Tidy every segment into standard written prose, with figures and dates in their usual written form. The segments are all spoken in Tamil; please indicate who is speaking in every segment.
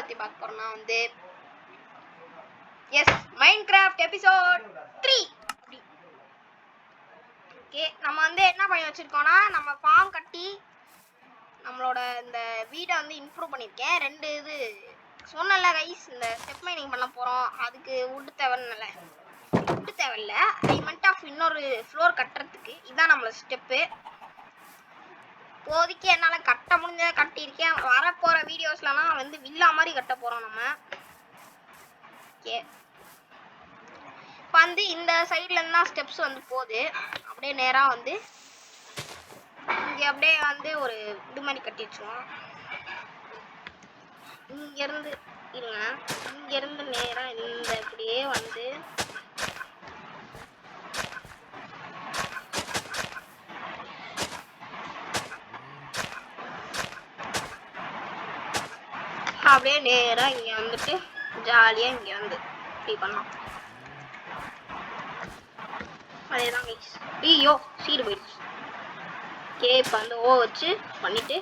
Speaker 1: பற்றி பார்க்க போகிறோம்னா வந்து மைன்கிராஃப்ட் எபிசோட் 3. ஓகே, நம்ம வந்து என்ன பண்ணி வச்சுருக்கோன்னா, நம்ம ஃபார்ம் கட்டி நம்மளோட இந்த வீடை வந்து இம்ப்ரூவ் பண்ணியிருக்கேன். 2 இது சொன்னல கைஸ், இந்த ஸ்டெப் மைனிங் பண்ண போகிறோம். அதுக்கு வுட்டு தேவையில்ல, ஐ மென்ட் ஆஃப் இன்னொரு ஃப்ளோர் கட்டுறதுக்கு. இதுதான் நம்மளோட ஸ்டெப்பு. இப்போதைக்கு என்னால் கட்ட முடிஞ்சதை கட்டியிருக்கேன். வரப்போகிற வீடியோஸ்லாம் வந்து வில்லா மாதிரி கட்ட போகிறோம் நம்ம. ஓகே, இப்போ வந்து இந்த சைட்லேருந்து தான் ஸ்டெப்ஸ் வந்து போகுது. அப்படியே நேராக வந்து இங்கே அப்படியே வந்து ஒரு இது மாதிரி கட்டி வச்சுருவோம். இங்கேருந்து இருங்க, இங்கேருந்து நேராக இந்த அப்படியே வந்து அப்படியே நேராக இங்கே வந்துட்டு ஜாலியாக இங்கே வந்து இப்படி பண்ணலாம். அதேதான் கைஸ். ஐயோ, சீடு போயிடுச்சு. ஓகே, இப்போ வந்து வச்சு பண்ணிட்டு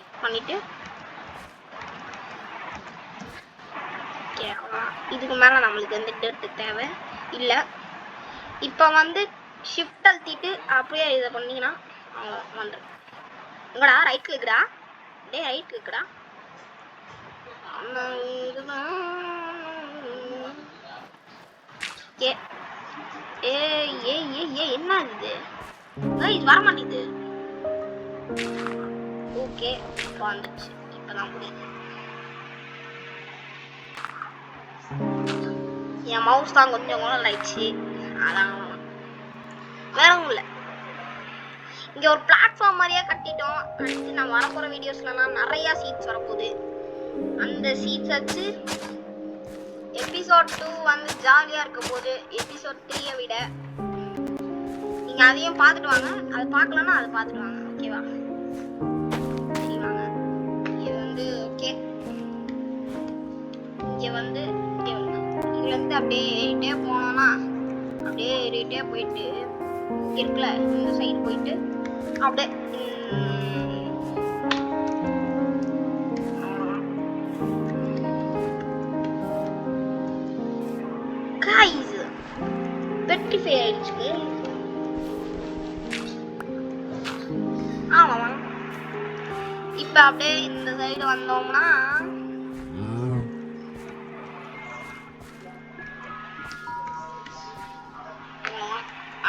Speaker 1: ஓகே, இதுக்கு மேலே நம்மளுக்கு வந்து டெர்ட்டு தேவை இல்லை. இப்போ வந்து ஷிஃப்ட் அழுத்திட்டு அப்படியே இதை பண்ணிங்கன்னா வந்துடும். எங்கடா ரைட் கிளிக்குடா, ரைட் கிளிக்குடா. என்ன இது வர மாட்டேங்குது. ஓகே, வந்துச்சு. இப்பதான் புரியுது. என் மவுஸ் தான் கொஞ்சம் கூட ஆயிடுச்சு. அதான் வேற ஒன்றும் இல்லை. இங்க ஒரு பிளாட்ஃபார்ம் மாதிரியே கட்டிட்டோம். அடுத்து நம்ம வரப்போற வீடியோஸ்லாம் நிறைய சீட்ஸ் வரப்போகுது. அந்த சீட்ஸ் வச்சு எபிசோட் 2 வந்து ஜாலியாக இருக்க போது. எபிசோட் 3 விட நீங்கள் அதையும் பார்த்துட்டு வாங்க. அது பார்க்கலன்னா அதை பார்த்துட்டு வாங்க. ஓகேவா? சரி வாங்க. இது வந்து ஓகே, இங்கே வந்து இதுலேருந்து அப்படியே ஏறிட்டே போனோம்னா அப்படியே ஏறிட்டே போயிட்டு இருக்குல்ல இந்த சைடு போயிட்டு அப்படியே பெட்ரிஃபை ஆயிடுச்சு. ஆமா, இப்ப அப்படியே இந்த சைடு வந்தோம்னா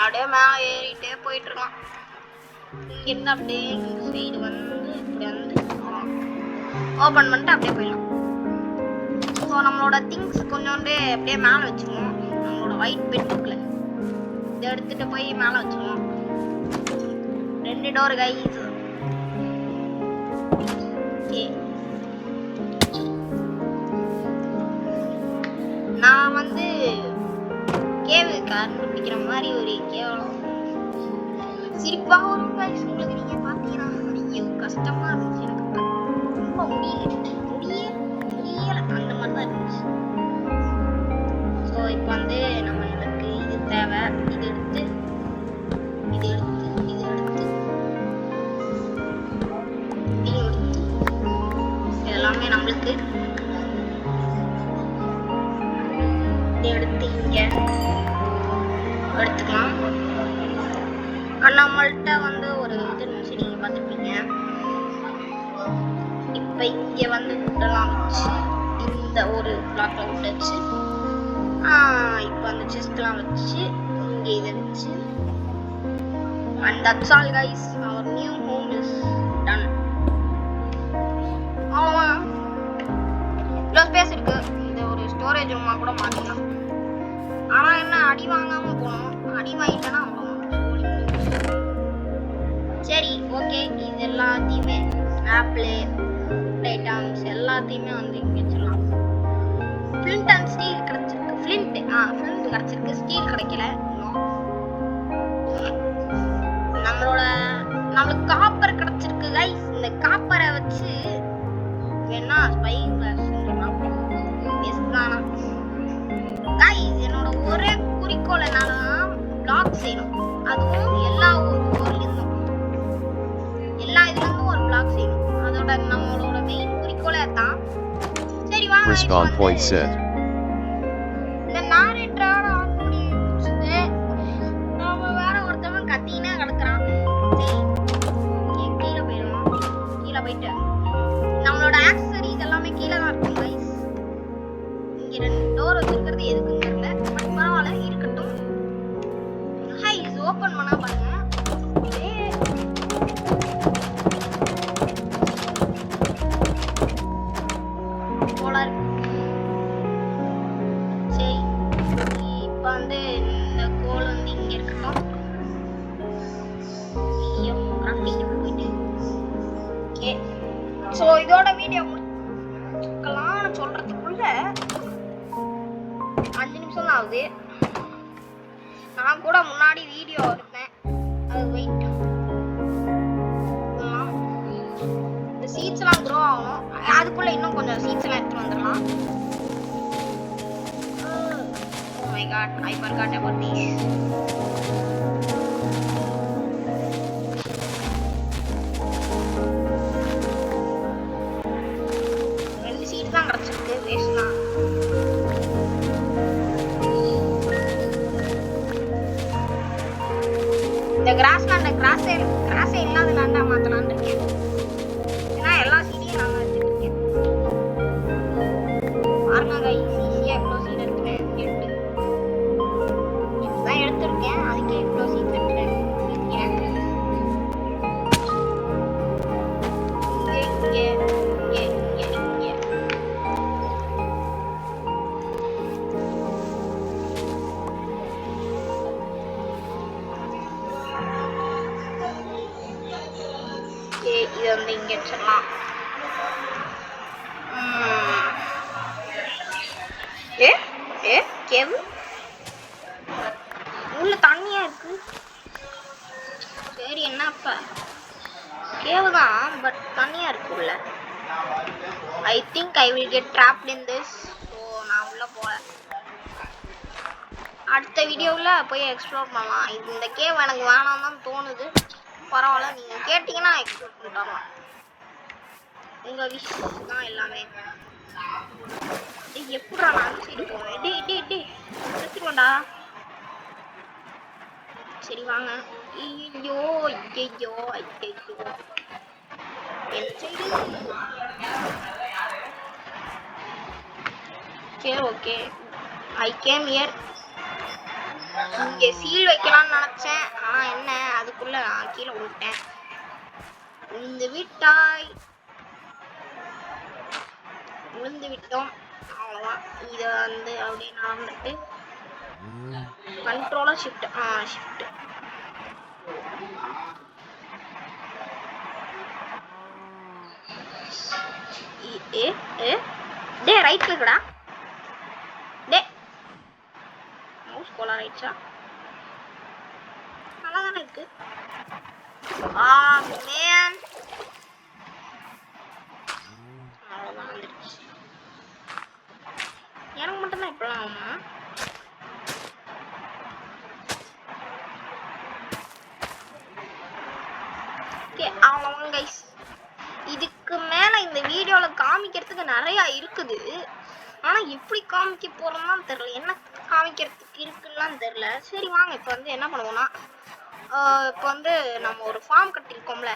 Speaker 1: அப்படியே மேலே ஏறிட்டே போயிட்டு இருக்கலாம். இங்கிருந்து அப்படியே இந்த சைடு வந்து இப்படி வந்து ஓப்பன் பண்ணிட்டு அப்படியே போயிடலாம். ஸோ நம்மளோட திங்ஸ் கொஞ்சோண்டு அப்படியே மேலே வச்சுக்குவோம். நம்மளோட ஒயிட் பெட் இருக்குல்ல, இதை எடுத்துட்டு போய் மேலே வச்சுக்குவோம். 2 டோர் கைஸ். ஓகே, நான் வந்து கேவு கண்டுபிடிக்கிற மாதிரி ஒரு கேவலம் சிரிப்பாக ஒரு கைஸ். உங்களுக்கு நீங்க பார்த்தீங்கன்னா ஐயோ கஷ்டமா இருந்துச்சு. எனக்கு ரொம்ப முடியல அந்த மாதிரி தான் இருந்துச்சு. ஸோ இப்போ வந்து நம்மளுக்கு இது தேவை. இது எடுத்து எல்லாமே நம்மளுக்கு இதை எடுத்து இங்கே எடுத்துக்கலாம். நம்மள்கிட்ட வந்து ஒரு இது இருந்துச்சு, நீங்கள் பார்த்துருப்பீங்க. இப்போ இங்கே வந்து விட்டலாம் வச்சு இந்த ஒரு பிளாக்ல விட்டு வச்சு இப்போ அந்த செஸ்ட்லாம் வச்சு இங்கே இதை வச்சு and that's all guys, our new home is done. அவ்வளோதான். இவ்வளோ ஸ்பேஸ் இருக்கு. இந்த ஒரு ஸ்டோரேஜ் ரூமாக கூட மாற்றிக்கலாம். ஆனால் என்ன அடி வாங்காமல் போகணும். அடி வாங்கிட்டேன்னா அவ்வளோ. சரி ஓகே, இது எல்லாத்தையுமே ஆப்பிள் ஐட்டம்ஸ் எல்லாத்தையுமே வந்து இங்கே வச்சிடலாம். ஃப்ளிண்ட் அண்ட் ஸ்டீல் கிடச்சிருக்கு. ஃப்ளிண்ட் கிடச்சிருக்கு, ஸ்டீல் கிடைக்கல. நம்மளுக்கு காப்பர் கிடச்சிருக்கு கைஸ். இந்த காப்பரை வச்சு வேணா ஸ்பை கிளாஸ் கைஸ். என்னோட ஒரே குறிக்கோள் என்னன்னா பிளாக் செய்யணும். அதுவும் எல்லா இதுலேருந்தும் ஒரு பிளாக் செய்யணும். அதோட நம்மளோட மெயின் குறிக்கோளே தான். சரி வாங்க
Speaker 2: narrator spawn point set.
Speaker 1: இந்த narrator ஆன் பண்ணி வச்சுட்டு நாம வேற ஒருத்தவன் கத்தினே கிடக்குறான். கீழே போயிடணும். கீழே போயிட்டு நம்மளோட ஆக்சசரிஸ் எல்லாமே கீழே தான் இருக்கும் கைஸ். இங்க 2 டோர் வச்சிருக்கிறது எதுக்குன்னு தெரியல. பட் பரவாயில்ல இருக்கட்டும். ஹை இது ஓபன் பண்ணா பாருங்க. போலார். சரி இப்போ வந்து இந்த கோல் வந்து இங்க இருக்கட்டும். ஓகே ஸோ இதோட வீடியோ முடிக்கலாம்னு சொல்றதுக்குள்ள 5 நிமிஷம் தான் ஆகுது. நான் கூட முன்னாடி வீடியோ எடுத்தேன். அது வெயிட் இந்த சீட்ஸ் எல்லாம் க்ரோ ஆகணும். அதுக்குள்ள இன்னும் கொஞ்சம் சீட்ஸ் எல்லாம் எடுத்து வந்துடலாம். Oh my god, I forgot about this. ரெண்டு சீட் தான் கிடைச்சிருக்கு. வேஸ்ட் தான். இந்த கிராஸே இல்லாத லேண்டா மாத்தலாம்னு இருக்கேன். ஏன்னா எல்லா சீடையும் நான் வச்சுருக்கேன். பாருங்க ஈஸியா எவ்வளோ சீட் எடுத்துட்டேன். இதுதான் எடுத்திருக்கேன். அதுக்கே இவ்வளோ சீட் எடுத்துட்டேன். இது வந்து இங்க வச்சிடலாம். கேவு உள்ள தண்ணியா இருக்கு. சரி என்னப்பா கேவு தான் பட் தண்ணியா இருக்கு உள்ள. I think I will get trapped in this. So நான் உள்ள போல. அடுத்த வீடியோவில் போய் எக்ஸ்ப்ளோர் பண்ணலாம். இந்த கேவ் எனக்கு வேணாம் தான் தோணுது. பரவாயில்ல நீங்கள் கேட்டிங்கன்னா எக்ஸ்ப்ளோர் பண்ணிடலாம். உங்கள் விஷ் தான் எல்லாமே. எப்படா நான் சைடு போவேன். எடுத்துக்கோண்டா. சரி வாங்க. ஐயோ சரி ஓகே. I came here. இங்கே சீல் வைக்கலாம்னு நினச்சேன். ஆனால் என்ன அதுக்குள்ளே நான் கீழே விட்டேன். விழுந்து விட்டோம். அவ்வளோதான். இதை வந்து அப்படியே நடந்துட்டு கண்ட்ரோலாக ஷிஃப்ட் டே ரைட் கிளிக்டா. டே மவுஸ் கோலா ரைட்ஸா நல்லா தானே இருக்கு. மேன் அவ்வளோதான் வந்துடுச்சு. எனக்கு மட்டும்தான் இப்பெல்லாம் ஆகுமா? ஓகே அவ்வளோதான் கைஸ். இதுக்கு மேலே இந்த வீடியோவில் காமிக்கிறதுக்கு நிறையா இருக்குது. ஆனால் எப்படி காமிக்க போகிறோம்லாம் தெரில. என்ன காமிக்கிறதுக்கு இருக்குன்னு தெரில. சரி வாங்க இப்போ வந்து என்ன பண்ணுவோம்னா இப்போ வந்து நம்ம ஒரு ஃபார்ம் கட்டியிருக்கோம்ல.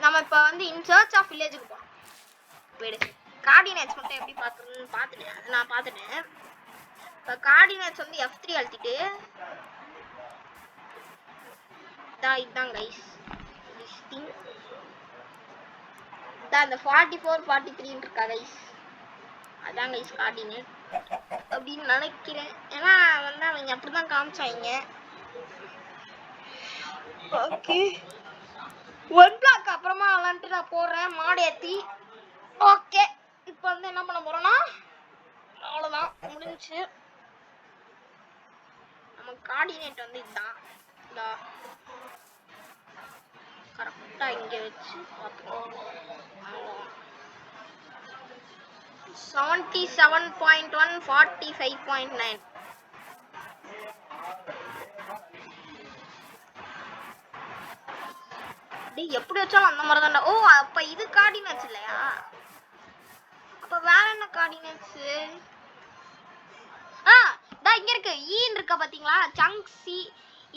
Speaker 1: நம்ம இப்போ வந்து இன் சர்ச் ஆஃப் வில்லேஜுக்கு போகிறோம். வீடு கார்டினேட்ஸ் மட்டும் எப்படி பார்த்துறதுன்னு நான் பார்த்துட்டேன். இப்போ கார்டினேட்ஸ் வந்து F3 அழுத்திட்டு இதுதான் கைஸ் லிஸ்டிங். அந்த 44 43 இருக்கா கைஸ். அதான் கைஸ் கார்டினேட் அப்படின்னு நினைக்கிறேன். ஏன்னா வந்து அவங்க அப்படிதான் காமிச்சாங்க. ஓகே 1 பிளாக் அப்புறமா விளாண்டுட்டு நான் போடுறேன் மாடு ஏற்றி. ஓகே இப்போ வந்து என்ன பண்ண போறோம்னா அவ்வளோதான் முடிஞ்சு. நம்ம கோஆர்டினேட் வந்து இதுதான். கரெக்டா இங்க வச்சு பார்த்துக்கோங்க. 77.1 45.9 எப்படி வச்சாலும் அந்த மாதிரி தான்டா. ஓ அப்ப இது கோஆர்டினேட்ஸ் இல்லையா? அப்ப இப்போ வேற என்ன கோஆர்டினேட்ஸ்? இங்க இருக்கு. ஈன்னு இருக்கா பாத்தீங்களா? சங்க் சி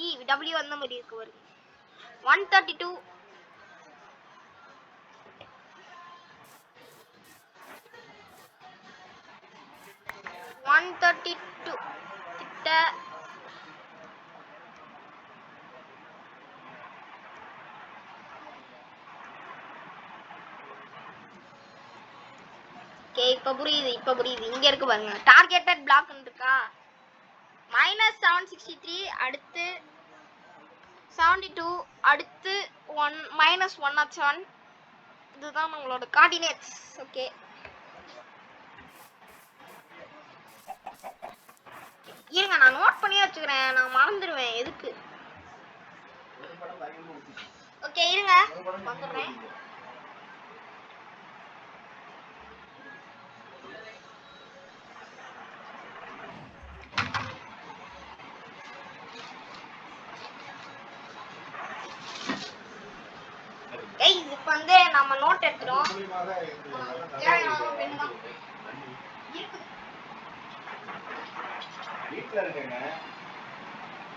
Speaker 1: இ டபிள்யூ அந்த மாதிரி இருக்கு பாருங்க. 132 132 கிட்ட இப்ப புரியுது. இங்க இருக்கு பாருங்க. டார்கெட்டட் பிளாக் இருக்கா? -763 அடுத்து 72 அடுத்து 1-107. இதுதான் நம்மளோட கோஆர்டினேட்ஸ். ஓகே இருங்க, நான் நோட் பண்ணி வச்சுக்கிறேன். நான் மறந்துடுவேன் எதுக்கு. ஓகே இருங்க வந்துடுறேன். இப்போ வந்து நம்ம நோட் எடுத்துறோம்.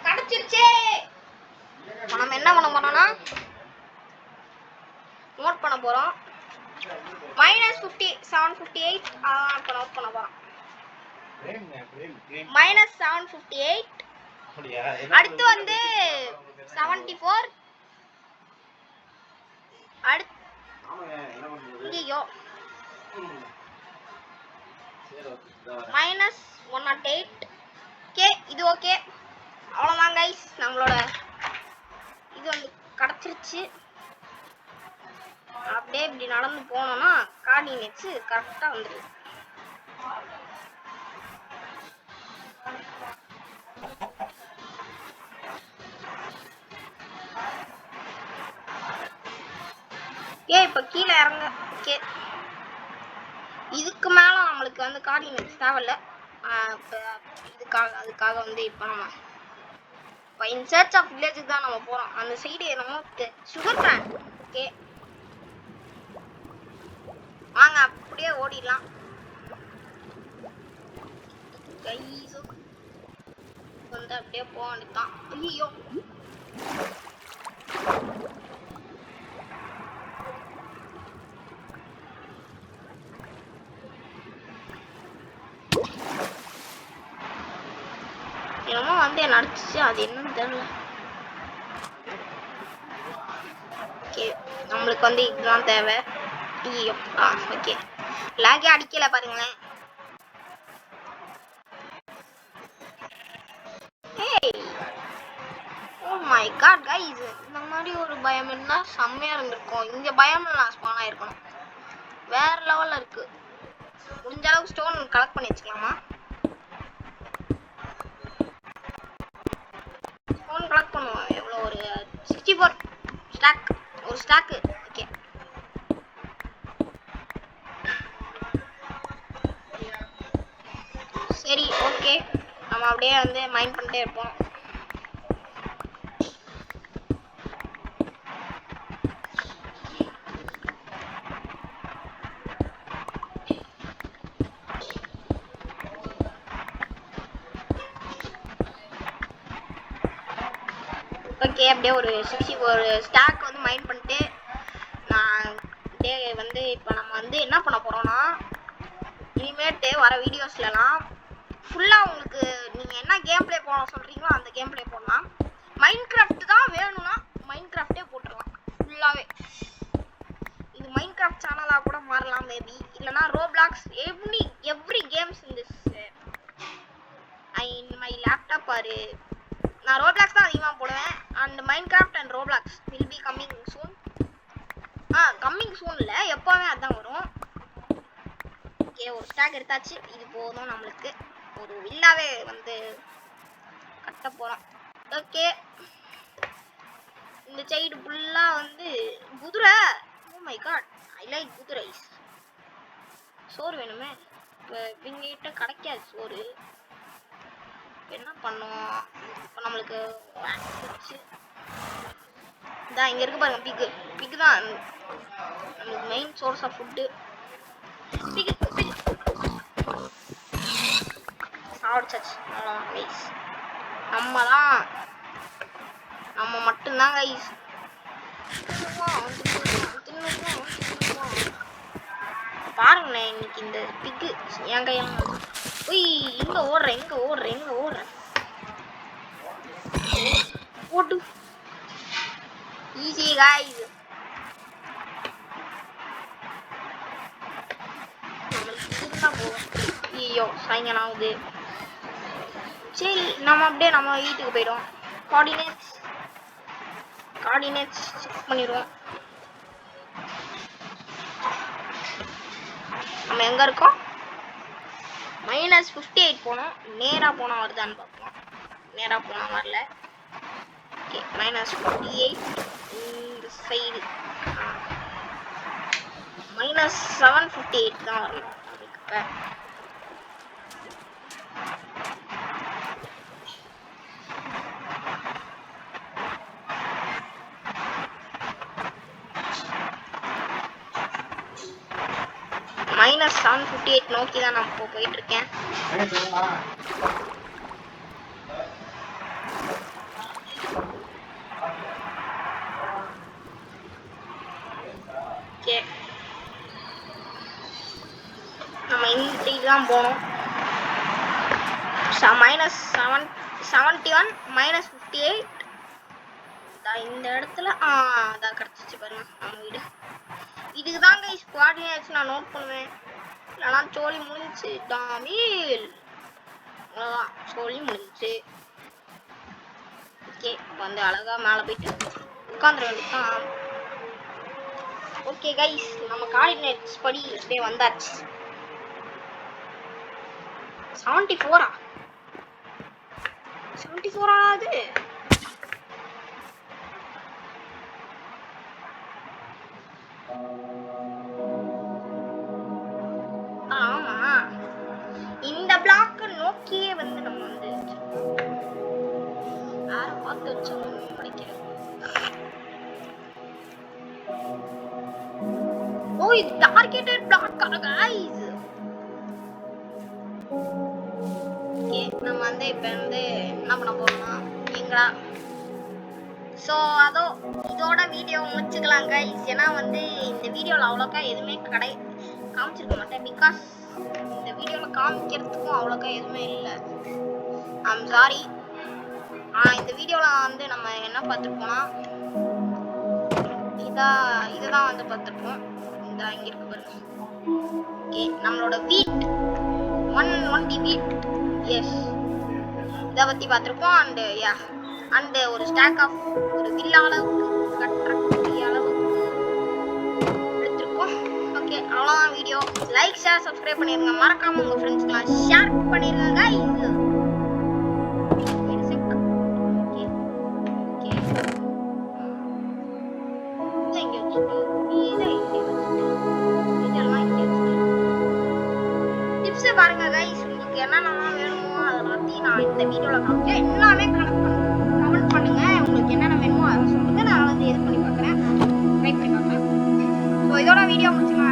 Speaker 1: கிடைச்சிருச்சே. நம்ம என்ன பண்ண போறோம்னா நோட் பண்ண போறோம். -758 இப்போ நோட் பண்ண போறோம். -758 அடுத்து வந்து 74 அடுத்து ஐயோ -108. ஓகே இது ஓகே. அவ்வளோதான் கைஸ், நம்மளோட இது வந்து கிடச்சிருச்சு. அப்படியே இப்படி நடந்து போனோம்னா கோஆர்டினேட்ஸ் கரெக்டாக வந்துடுது. இப்போ கீழே இறங்க. ஓகே இதுக்கு மேலே நம்மளுக்கு வந்து கோஆர்டினேட்ஸ் தேவையில்லை. அதுக்காக வந்து இப்போ நம்ம இன் சர்ச் ஆஃப் வில்லேஜுக்கு தான் நம்ம போகிறோம். அந்த சைடு என்னமோ சுகர் கேன். ஓகே வாங்க அப்படியே ஓடிடலாம். வந்து அப்படியே போக வேண்டியதான். ஐயோ என்னமோ வந்து என்ன அடிச்சிச்சு, அது என்னன்னு தெரியல. ஓகே நம்மளுக்கு வந்து இதுதான் தேவை. ஐயோ ஓகே லாகே அடிக்கல பாருங்களேன். ஓ மை காட் கைஸ், இந்த மாதிரி ஒரு பயம் என்ன செம்மையா இருந்திருக்கும். இங்க பயம் நான் ஸ்பான் ஆயிருக்கணும். வேற லெவல்ல இருக்கு. முடிஞ்ச அளவுக்கு ஸ்டோன் கலெக்ட் பண்ணி வச்சுக்கலாமா? ஸ்டோன் கலெக்ட் பண்ணுவோம். எவ்வளோ ஒரு 64 ஸ்டாக், ஒரு ஸ்டாக்கு. ஓகே சரி ஓகே நம்ம அப்படியே வந்து மைண்ட் பண்ணிட்டே இருப்போம். ஓகே அப்படியே ஒரு 64 ஸ்டாக் வந்து மைண்ட் பண்ணிட்டு நான் அப்படியே வந்து இப்போ நம்ம வந்து என்ன பண்ண போகிறோம்னா இனிமேட்டு வர வீடியோஸ்லாம் ஃபுல்லாக உங்களுக்கு நீங்கள் என்ன கேம் பிளே போட சொல்கிறீங்களோ அந்த கேம் பிளே போடலாம். மைன்கிராஃப்ட் தான் வேணும்னா மைன்கிராஃப்டே போட்டுடலாம் ஃபுல்லாகவே. இது மைன்கிராஃப்ட் சேனலாக கூட மாறலாம் மேபி. இல்லைனா Roblox every games in this in my laptop பாரு. நான் ரோப்ளாக்ஸ் தான் அதிகமாக போடுவேன். And Minecraft and Roblox will be coming soon. Coming சூனில் எப்போவே அதுதான் வரும். ஓகே ஒரு ஸ்டாக் எடுத்தாச்சு. இது போதும் நம்மளுக்கு. ஒரு வில்லாவே வந்து கட்ட போகிறோம். ஓகே இந்த சைடு ஃபுல்லாக வந்து குதிரை. Oh my God I like குதிரைஸ். சோறு வேணுமே. இப்போ இவங்ககிட்ட கிடைக்காது சோறு. என்ன பண்ணுவோம் இப்போ நம்மளுக்கு இதான் இங்கே இருக்கு பாருங்க. பிக்கு தான் நம்மளுக்கு மெயின் சோர்ஸ் ஆஃப் ஃபுட்டு. பிக்கு சாவடிச்சாச்சு. அவ்வளோதான் கைஸ். நம்ம மட்டும்தான் கைஸ். பாருங்கண்ணே இன்னைக்கு இந்த பிக்கு என் கையெல்லாம் எங்க ஓடுறேன் ஓட்டு ஈஸி கைஸ். ஐயோ சாயங்காலம் ஆகுது. சரி நம்ம அப்படியே நம்ம வீட்டுக்கு போயிடுவோம். கோஆர்டினேட்ஸ் செக் பண்ணிடுவோம். நம்ம எங்கே இருக்கோம்? -58 போனோம். நேராக போனால் வருதான்னு பார்ப்போம். நேராக போனால் வரல. ஓகே -58 இந்த சைடு -758 தான் வரணும். அதுக்கு -758 நோக்கி தான் நான் இப்போ போயிட்டு இருக்கேன். ஓகே நம்ம இந்த சைடு தான் போகணும். -71 -58 இந்த இடத்துல அதான் கிடச்சிச்சு பாருங்க நம்ம வீடு. இதுக்கு தான் கைஸ் கோஆர்டினேட்ஸ் நான் நோட் பண்ணுவேன். இல்லைனா சோழி முடிஞ்சிச்சு டாமில். அவ்வளோதான் சோழி முடிஞ்சிச்சு. ஓகே வந்து அழகா மேலே போயிட்டு உட்காந்துட வேண்டியதான். ஓகே கைஸ் நம்ம கோஆர்டினேட்ஸ் படி அப்படியே வந்தாச்சு. 74 ஆகுது. ஆமா இந்த பிளாக் நோக்கியே வந்து நம்ம வந்து யாரை பார்த்து வச்சோம் நினைக்கிறேன். இது டார்கெட்டட் பிளாக் गाइस. ஓகே நம்ம வந்து இப்போ வந்து என்ன பண்ண போறோம்னா எங்கடா அதோ இதோட வீடியோ முடிச்சுக்கலாம் கைஸ். ஏன்னா வந்து இந்த வீடியோவில் அவ்வளோக்கா எதுவுமே காமிச்சிருக்க மாட்டேன். பிகாஸ் இந்த வீடியோவில் காமிக்கிறதுக்கும் அவ்வளோக்கா எதுவுமே இல்லை. I'm sorry. இந்த வீடியோவில் வந்து நம்ம என்ன பார்த்துருப்போம்னா இதுதான் வந்து பார்த்துருப்போம். இந்த இங்கே இருக்கு பாருங்க. ஓகே நம்மளோட வீட் 1 வீட் எஸ் இதை பற்றி பார்த்துருப்போம். அண்ட் ஒரு ஸ்டாக் ஆஃப் ஒரு வில்லா அளவுக்கு கட்டக்கூடிய அளவுக்கு எடுத்திருக்கோம். ஓகே அவ்வளோதான் வீடியோ. லைக் ஷேர் சப்ஸ்கிரைப் பண்ணிடுங்க. மறக்காம உங்கள் ஃப்ரெண்ட்ஸ்க்கெலாம் ஷேர் பண்ணிடுங்க. டிப்ஸை பாருங்க கைஸ். உங்களுக்கு என்னென்னலாம் வேணுமோ அதை பற்றி நான் இந்த வீடியோவில் காமிச்சேன். எல்லாமே கமெண்ட் பண்ணுங்க. உங்களுக்கு என்னென்ன வேணுமோ அதை சொல்லுங்க. நான் வந்து இது பண்ணி பார்க்குறேன், ட்ரை பண்ணி பார்க்குறேன். ஸோ இதோட வீடியோ முடிச்சுக்கலாம்.